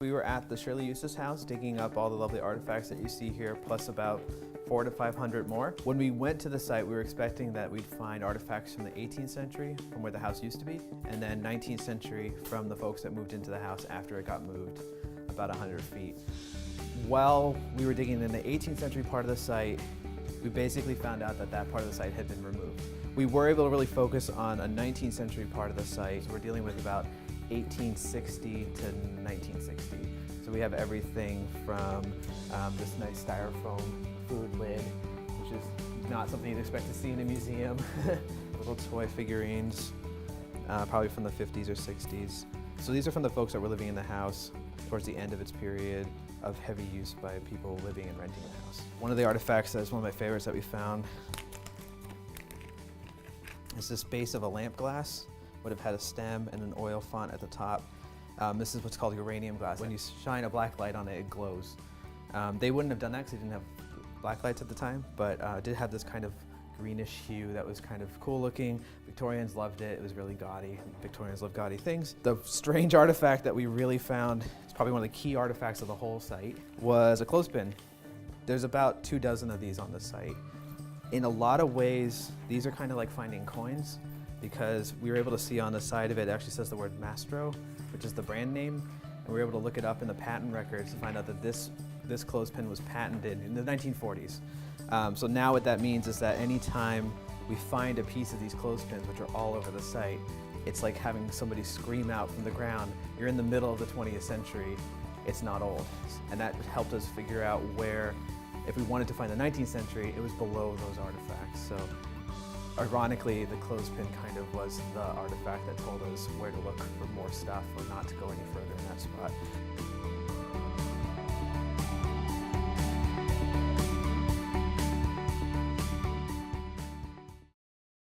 We were at the Shirley-Eustis House digging up all the lovely artifacts that you see here, plus about 400 to 500 more. When we went to the site, we were expecting that we'd find artifacts from the 18th century, from where the house used to be, and then 19th century from the folks that moved into the house after it got moved about 100 feet. While we were digging in the 18th century part of the site, we basically found out that that part of the site had been removed. We were able to really focus on a 19th century part of the site. So we're dealing with about 1860 to 1960. So we have everything from this nice styrofoam food lid, which is not something you'd expect to see in a museum. Little toy figurines, probably from the 50s or 60s. So these are from the folks that were living in the house towards the end of its period of heavy use by people living and renting the house. One of the artifacts that is one of my favorites that we found is this base of a lamp glass. Would have had a stem and an oil font at the top. This is what's called uranium glass. When you shine a black light on it, it glows. They wouldn't have done that because they didn't have black lights at the time, but it did have this kind of greenish hue that was kind of cool looking. Victorians loved it. It was really gaudy. Victorians love gaudy things. The strange artifact that we really found, it's probably one of the key artifacts of the whole site, was a clothespin. There's about 24 of these on the site. In a lot of ways, these are kind of like finding coins, because we were able to see on the side of it, it actually says the word Mastro, which is the brand name, and we were able to look it up in the patent records to find out that this clothespin was patented in the 1940s. So now what that means is that anytime we find a piece of these clothespins, which are all over the site, it's like having somebody scream out from the ground, you're in the middle of the 20th century, it's not old. And that helped us figure out where, if we wanted to find the 19th century, it was below those artifacts. So ironically, the clothespin kind of was the artifact that told us where to look for more stuff or not to go any further in that spot.